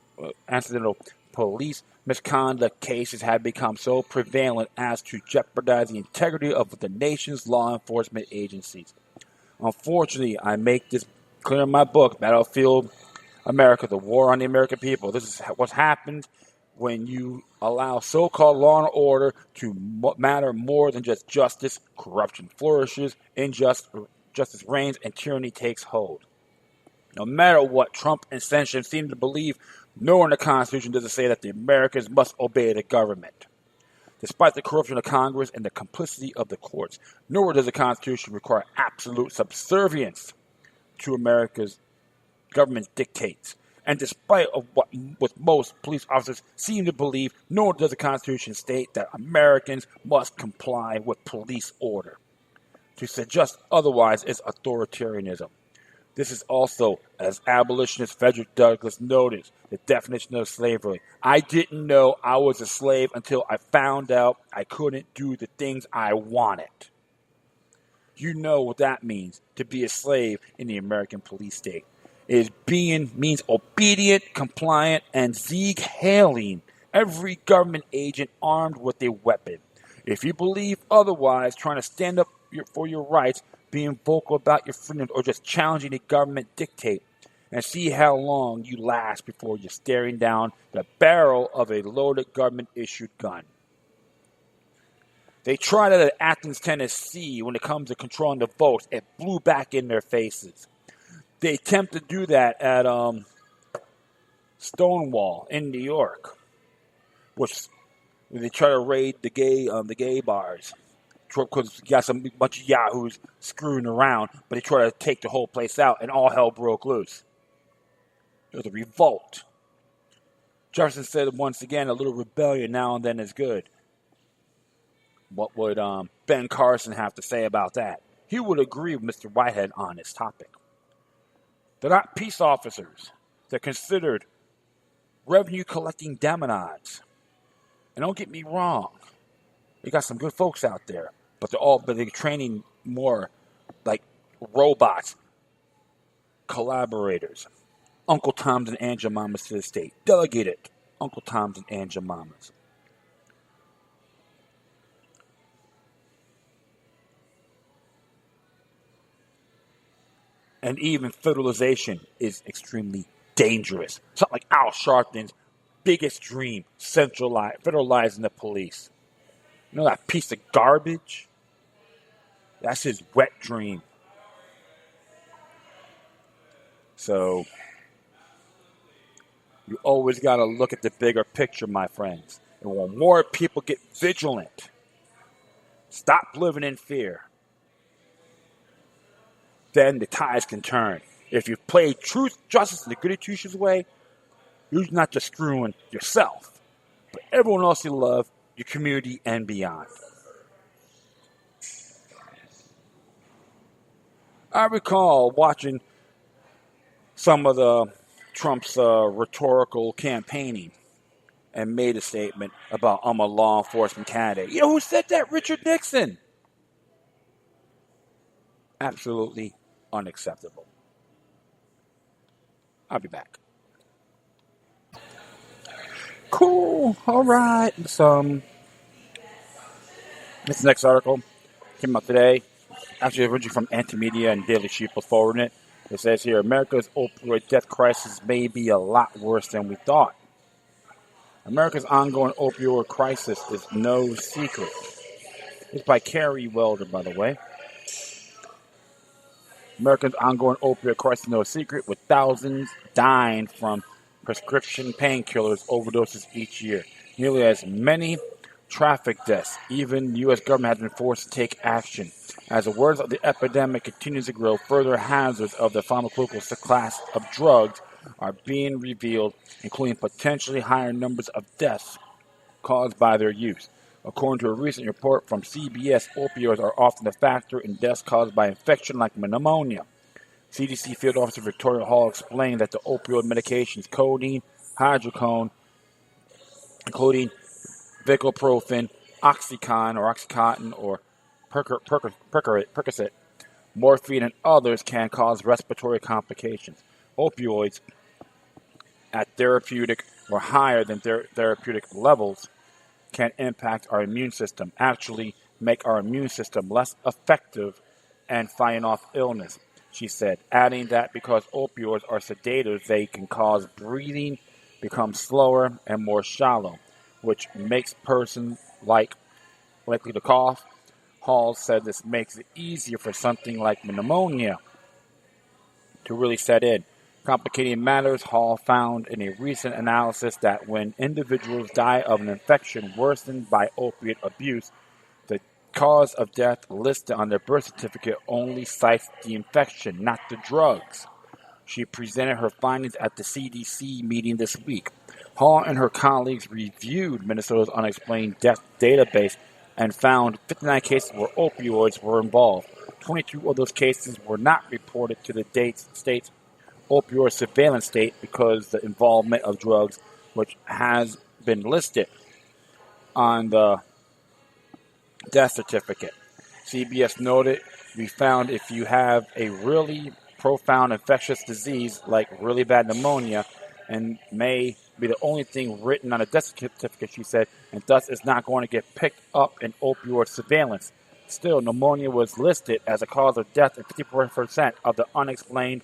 misconduct cases have become so prevalent as to jeopardize the integrity of the nation's law enforcement agencies. Unfortunately, I make this clear in my book, Battlefield America, The War on the American People. This is what happens when you allow so-called law and order to matter more than just justice. Corruption flourishes, injustice reigns, and tyranny takes hold. No matter what Trump and Sessions seem to believe, nowhere in the Constitution does it say that the Americans must obey the government. Despite the corruption of Congress and the complicity of the courts, nowhere does the Constitution require absolute subservience to America's government dictates. And despite of what most police officers seem to believe, nor does the Constitution state that Americans must comply with police order. To suggest otherwise is authoritarianism. This is also, as abolitionist Frederick Douglass noted, the definition of slavery. I didn't know I was a slave until I found out I couldn't do the things I wanted. You know what that means, to be a slave in the American police state. It means obedient, compliant, and Sieg-hailing every government agent armed with a weapon. If you believe otherwise, trying to stand up for your rights, being vocal about your freedoms, or just challenging the government dictate, and see how long you last before you're staring down the barrel of a loaded government-issued gun. They tried it at Athens, Tennessee when it comes to controlling the votes. It blew back in their faces. They attempted to do that at Stonewall in New York, which they try to raid the gay bars. Because you got some bunch of yahoos screwing around, but they try to take the whole place out, and all hell broke loose. It was a revolt. Jefferson said once again, a little rebellion now and then is good. What would Ben Carson have to say about that? He would agree with Mr. Whitehead on this topic. They're not peace officers. They're considered revenue-collecting demonods. And don't get me wrong, you got some good folks out there, but they're training more like robots, collaborators, Uncle Toms and Aunt Jemimas to the state, delegated Uncle Toms and Aunt Jemimas. And even federalization is extremely dangerous. It's not like Al Sharpton's biggest dream, federalizing the police. You know that piece of garbage? That's his wet dream. So, you always got to look at the bigger picture, my friends. And when more people get vigilant, stop living in fear, then the tides can turn. If you play truth, justice, and the goody two-shoes way, you're not just screwing yourself, but everyone else you love, your community, and beyond. I recall watching some of the Trump's rhetorical campaigning and made a statement about, I'm a law enforcement candidate. You know who said that? Richard Nixon. Absolutely unacceptable. I'll be back. Cool. All right. So, this next article came out today. Actually, originally from Antimedia and Daily Sheep was forwarding it. It says here, America's opioid death crisis may be a lot worse than we thought. America's ongoing opioid crisis is no secret. It's by Carrie Welder, by the way. Americans' ongoing opioid crisis is no secret, with thousands dying from prescription painkillers overdoses each year. Nearly as many traffic deaths. Even the U.S. government has been forced to take action. As the worst of the epidemic continues to grow, further hazards of the pharmaceutical class of drugs are being revealed, including potentially higher numbers of deaths caused by their use. According to a recent report from CBS, opioids are often a factor in deaths caused by infection like pneumonia. CDC Field Officer Victoria Hall explained that the opioid medications codeine, hydrocodone, including Vicoprofen, Oxycontin, or Percocet, morphine, and others can cause respiratory complications. Opioids at therapeutic or higher than therapeutic levels can impact our immune system, actually make our immune system less effective and fighting off illness, she said, adding that because opioids are sedatives, they can cause breathing become slower and more shallow, which makes person likely to cough. Hall said this makes it easier for something like pneumonia to really set in. Complicating matters, Hall found in a recent analysis that when individuals die of an infection worsened by opiate abuse, the cause of death listed on their birth certificate only cites the infection, not the drugs. She presented her findings at the CDC meeting this week. Hall and her colleagues reviewed Minnesota's unexplained death database and found 59 cases where opioids were involved. 22 of those cases were not reported to the state's opioid surveillance state because the involvement of drugs, which has been listed on the death certificate. CBS noted, we found if you have a really profound infectious disease like really bad pneumonia and may be the only thing written on a death certificate, she said, and thus is not going to get picked up in opioid surveillance. Still, pneumonia was listed as a cause of death in 54% of the unexplained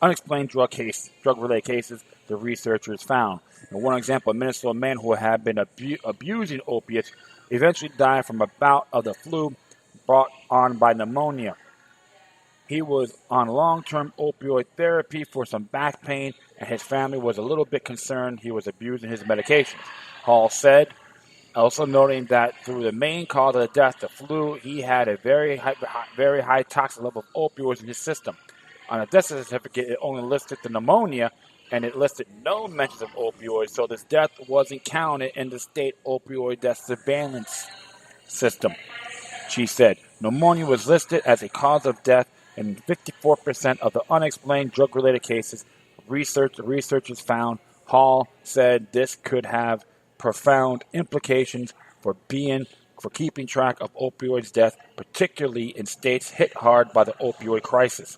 unexplained drug-related cases the researchers found. And one example, a Minnesota man who had been abusing opiates eventually died from a bout of the flu brought on by pneumonia. He was on long-term opioid therapy for some back pain, and his family was a little bit concerned he was abusing his medications. Hall said, also noting that through the main cause of the death, the flu, he had a very high toxic level of opioids in his system. On a death certificate, it only listed the pneumonia, and it listed no mentions of opioids, so this death wasn't counted in the state opioid death surveillance system. She said, pneumonia was listed as a cause of death in 54% of the unexplained drug-related cases researchers found. Hall said this could have profound implications for keeping track of opioids death, particularly in states hit hard by the opioid crisis.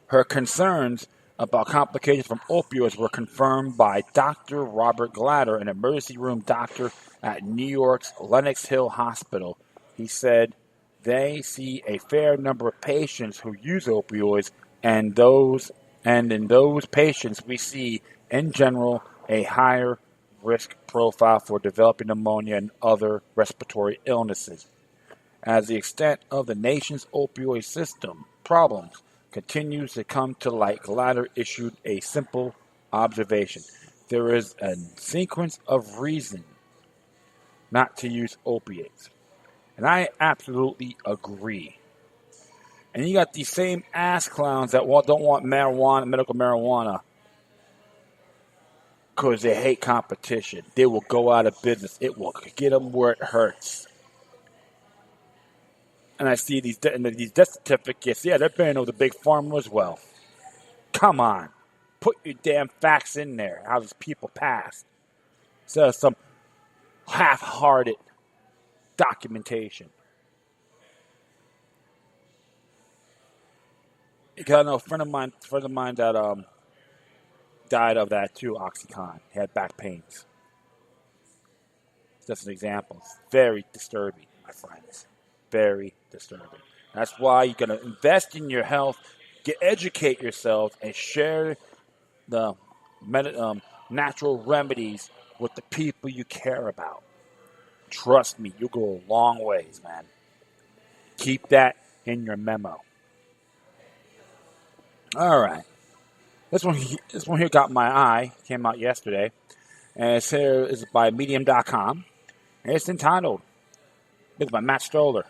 Her concerns about complications from opioids were confirmed by Dr. Robert Glatter, an emergency room doctor at New York's Lenox Hill Hospital. He said they see a fair number of patients who use opioids, and in those patients we see, in general, a higher risk profile for developing pneumonia and other respiratory illnesses. As the extent of the nation's opioid system problems continues to come to light, Glatter issued a simple observation. There is a sequence of reasons not to use opiates. And I absolutely agree. And you got these same ass clowns that don't want marijuana, medical marijuana, because they hate competition. They will go out of business. It will get them where it hurts. And I see these death certificates. Yeah, they're paying over the big pharma as well. Come on. Put your damn facts in there. How these people pass. Instead of some half-hearted documentation. Because I know a friend of mine that died of that too, Oxycontin. He had back pains. Just an example. It's very disturbing, my friends. Very disturbing. That's why you're going to invest in your health, educate yourself, and share the natural remedies with the people you care about. Trust me, you'll go a long ways, man. Keep that in your memo. All right. This one here got my eye. Came out yesterday. And it's here is by Medium.com. And it's entitled, it's by Matt Stoller,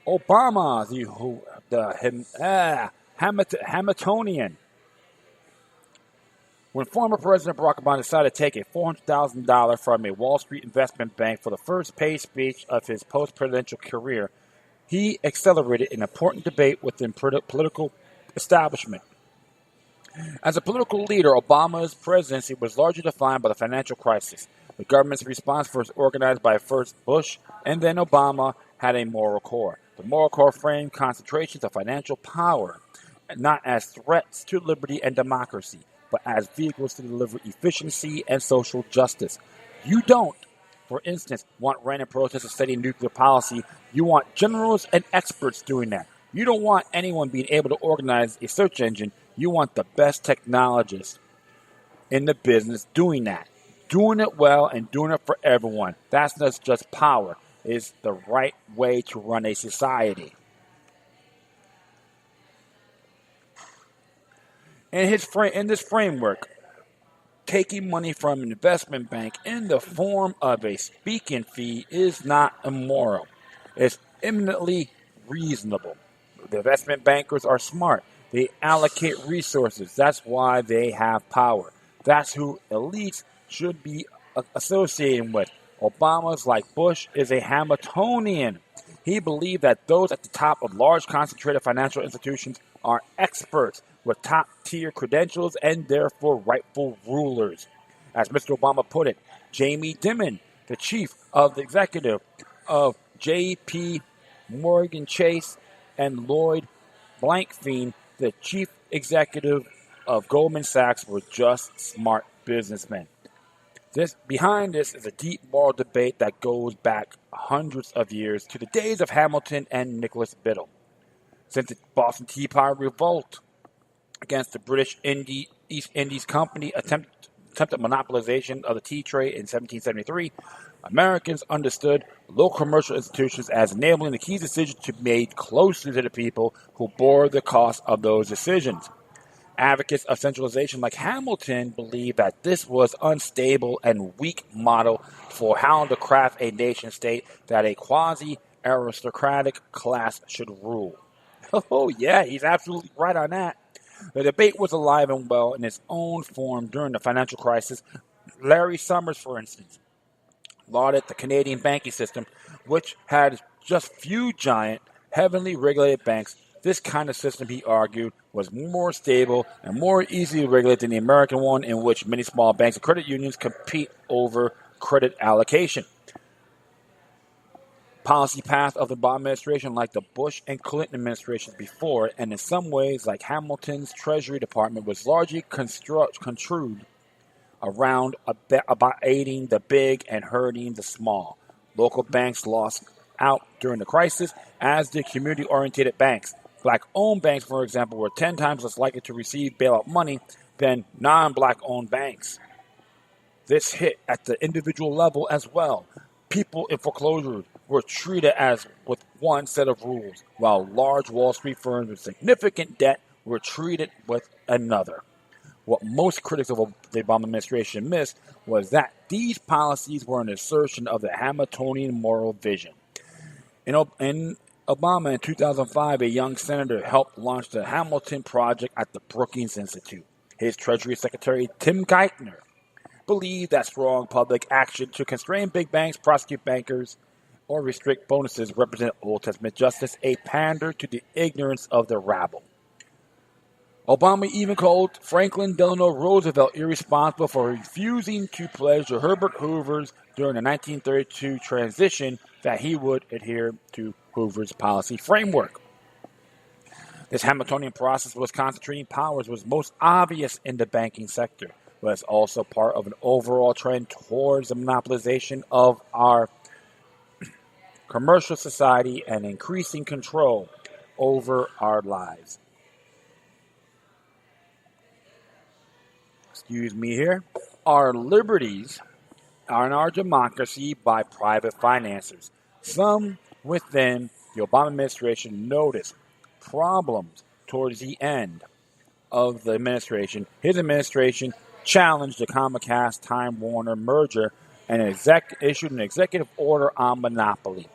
Obama, the Hamiltonian. When former President Barack Obama decided to take a $400,000 from a Wall Street investment bank for the first paid speech of his post-presidential career, he accelerated an important debate within political establishment. As a political leader, Obama's presidency was largely defined by the financial crisis. The government's response, first organized by first Bush and then Obama, had a moral core. The moral core framed concentrations of financial power not as threats to liberty and democracy, but as vehicles to deliver efficiency and social justice. You don't, for instance, want random protesters studying nuclear policy. You want generals and experts doing that. You don't want anyone being able to organize a search engine. You want the best technologists in the business doing that. Doing it well and doing it for everyone. That's not just power. It's the right way to run a society. In this framework, taking money from an investment bank in the form of a speaking fee is not immoral. It's eminently reasonable. The investment bankers are smart. They allocate resources. That's why they have power. That's who elites should be associating with. Obama's, like Bush, is a Hamiltonian. He believed that those at the top of large concentrated financial institutions are experts with top-tier credentials and therefore rightful rulers. As Mr. Obama put it, Jamie Dimon, the chief of the executive of J.P. Morgan Chase, and Lloyd Blankfein, the chief executive of Goldman Sachs, were just smart businessmen. Behind this is a deep moral debate that goes back hundreds of years to the days of Hamilton and Nicholas Biddle. Since the Boston Tea Party revolt against the British East Indies Company attempted monopolization of the tea trade in 1773, Americans understood local commercial institutions as enabling the key decisions to be made closer to the people who bore the cost of those decisions. Advocates of centralization like Hamilton believed that this was unstable and weak model for how to craft a nation state that a quasi-aristocratic class should rule. Oh yeah, he's absolutely right on that. The debate was alive and well in its own form during the financial crisis. Larry Summers, for instance, lauded the Canadian banking system, which had just few giant, heavily regulated banks. This kind of system, he argued, was more stable and more easily regulated than the American one, in which many small banks and credit unions compete over credit allocation. Policy path of the Obama administration, like the Bush and Clinton administrations before, and in some ways like Hamilton's Treasury Department, was largely construed around about aiding the big and hurting the small. Local banks lost out during the crisis, as did community-oriented banks. Black-owned banks, for example, were 10 times less likely to receive bailout money than non-black-owned banks. This hit at the individual level as well. People in foreclosure were treated as with one set of rules, while large Wall Street firms with significant debt were treated with another. What most critics of the Obama administration missed was that these policies were an assertion of the Hamiltonian moral vision. In Obama, in 2005, a young senator helped launch the Hamilton Project at the Brookings Institute. His Treasury Secretary, Tim Geithner, believed that strong public action to constrain big banks, prosecute bankers, or restrict bonuses represent Old Testament justice, a pander to the ignorance of the rabble. Obama even called Franklin Delano Roosevelt irresponsible for refusing to pledge to Herbert Hoover's during the 1932 transition that he would adhere to Hoover's policy framework. This Hamiltonian process was concentrating powers was most obvious in the banking sector, but it's also part of an overall trend towards the monopolization of our commercial society and increasing control over our lives. Excuse me here. Our liberties are in our democracy by private financiers, some within the Obama administration noticed problems towards the end of the administration. His administration challenged the Comcast-Time Warner merger and issued an executive order on monopoly.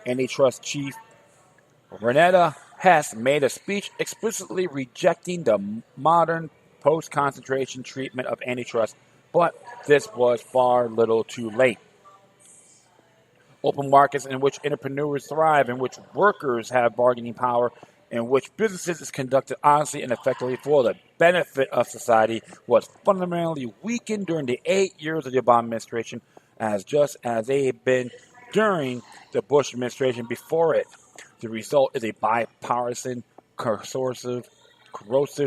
Antitrust chief Renetta Hess made a speech explicitly rejecting the modern post-concentration treatment of antitrust, but this was far little too late. Open markets in which entrepreneurs thrive, in which workers have bargaining power, in which businesses is conducted honestly and effectively for the benefit of society, was fundamentally weakened during the 8 years of the Obama administration, just as they had been during the Bush administration before it. The result is a bipartisan, corrosive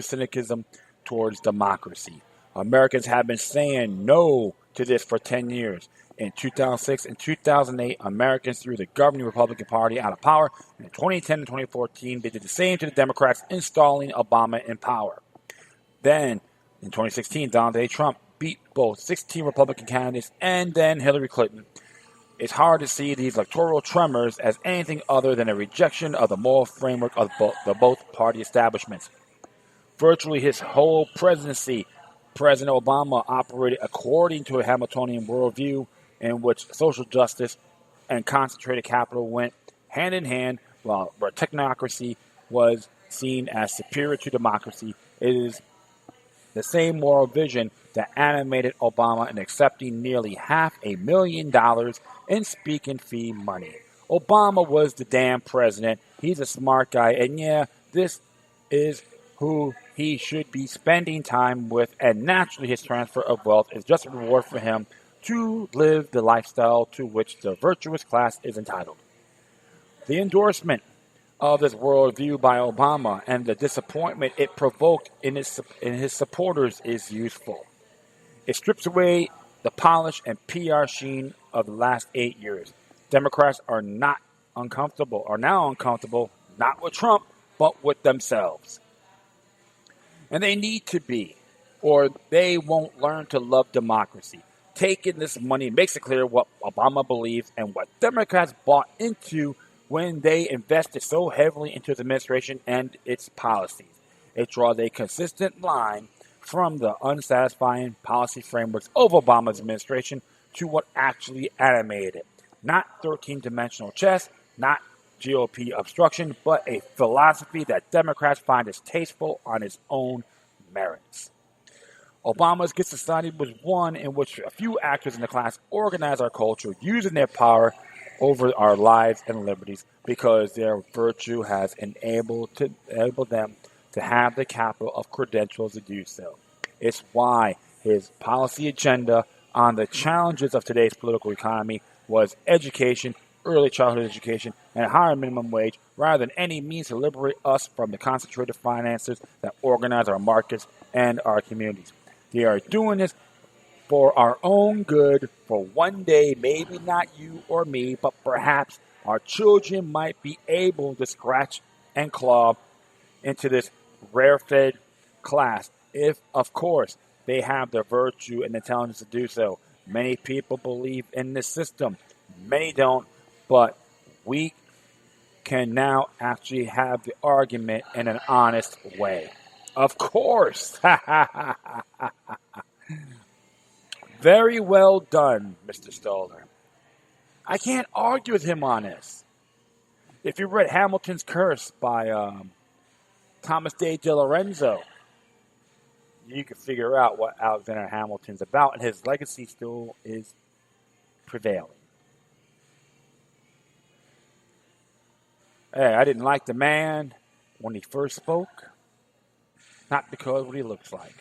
cynicism towards democracy. Americans have been saying no to this for 10 years. In 2006 and 2008, Americans threw the governing Republican Party out of power. In 2010 and 2014, they did the same to the Democrats, installing Obama in power. Then, in 2016, Donald J. Trump beat both 16 Republican candidates and then Hillary Clinton. It's hard to see these electoral tremors as anything other than a rejection of the moral framework of both party establishments. Virtually his whole presidency, President Obama operated according to a Hamiltonian worldview in which social justice and concentrated capital went hand in hand, while technocracy was seen as superior to democracy. It is the same moral vision that animated Obama in accepting nearly $500,000 in speaking fee money. Obama was the damn president. He's a smart guy, and yeah, this is who he should be spending time with, and naturally his transfer of wealth is just a reward for him to live the lifestyle to which the virtuous class is entitled. The endorsement of this worldview by Obama and the disappointment it provoked in his supporters is useful. It strips away the polish and PR sheen of the last 8 years. Democrats are now uncomfortable, not with Trump, but with themselves. And they need to be, or they won't learn to love democracy. Taking this money makes it clear what Obama believes and what Democrats bought into when they invested so heavily into his administration and its policies. It draws a consistent line from the unsatisfying policy frameworks of Obama's administration to what actually animated it. Not 13-dimensional chess, not GOP obstruction, but a philosophy that Democrats find distasteful on its own merits. Obama's good society was one in which a few actors in the class organize our culture, using their power over our lives and liberties because their virtue has enabled them to have the capital of credentials to do so. It's why his policy agenda on the challenges of today's political economy was education, early childhood education, and a higher minimum wage rather than any means to liberate us from the concentrated finances that organize our markets and our communities. They are doing this for our own good, for one day, maybe not you or me, but perhaps our children might be able to scratch and claw into this rare-fed class, if, of course, they have the virtue and intelligence to do so. Many people believe in this system. Many don't, but we can now actually have the argument in an honest way. Of course. Very well done, Mr. Stoller. I can't argue with him on this. If you read Hamilton's Curse by Thomas de Lorenzo, you can figure out what Alexander Hamilton's about, and his legacy still is prevailing. Hey, I didn't like the man when he first spoke, not because of what he looks like,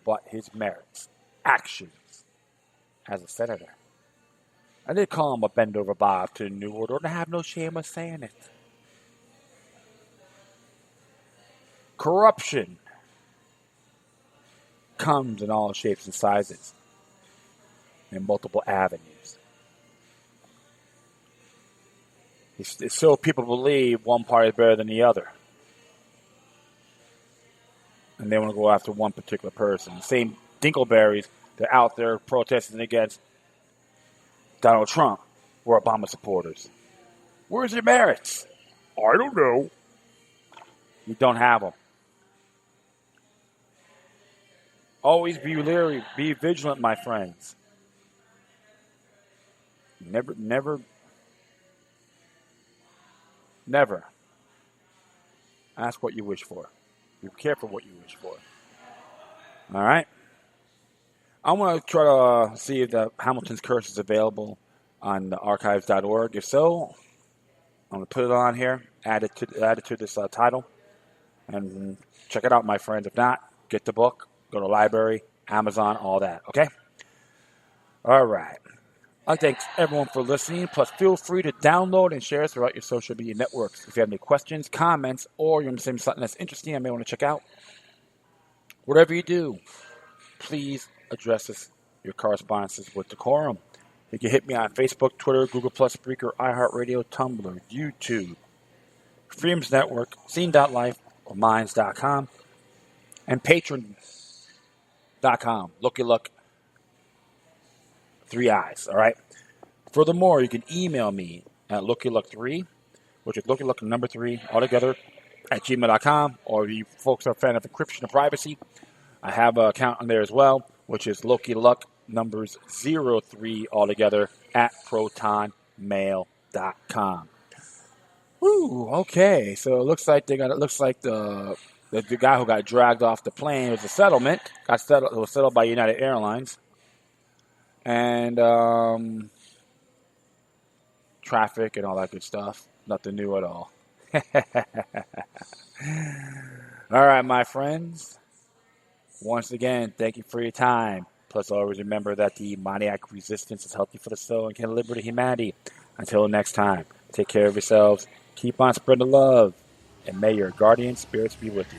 but his merits, actions as a senator. I did call him a bend-over Bob to the New World Order, and I have no shame of saying it. Corruption comes in all shapes and sizes, in multiple avenues. It's so people believe one party is better than the other. And they want to go after one particular person. The same Dinkleberries that are out there protesting against Donald Trump were Obama supporters. Where's your merits? I don't know. You don't have them. Always be leery. Be vigilant, my friends. Never ask what you wish for. Be careful what you wish for. All right? I want to try to see if the Hamilton's Curse is available on the archives.org. If so, I'm going to put it on here, add it to this title, and check it out, my friends. If not, get the book, go to the library, Amazon, all that. Okay? All right. I thank everyone for listening. Plus, feel free to download and share us throughout your social media networks. If you have any questions, comments, or you're saying something that's interesting I may want to check out, whatever you do, please address your correspondences with decorum. You can hit me on Facebook, Twitter, Google+, Spreaker, iHeartRadio, Tumblr, YouTube, Freedoms Network, Scene.life, or Minds.com, and Patreon.com. Looky look, 3 eyes, all right? Furthermore, you can email me at lookylook3, which is lookylook3 altogether at gmail.com, or if you folks are a fan of encryption and privacy, I have an account on there as well, which is lookylook numbers 03 altogether at protonmail.com. Woo, okay. So it looks like the guy who got dragged off the plane was a settlement. It was settled by United Airlines. And traffic and all that good stuff. Nothing new at all. All right, my friends. Once again, thank you for your time. Plus, always remember that the demoniac resistance is healthy for the soul and can liberate humanity. Until next time, take care of yourselves, keep on spreading love, and may your guardian spirits be with you.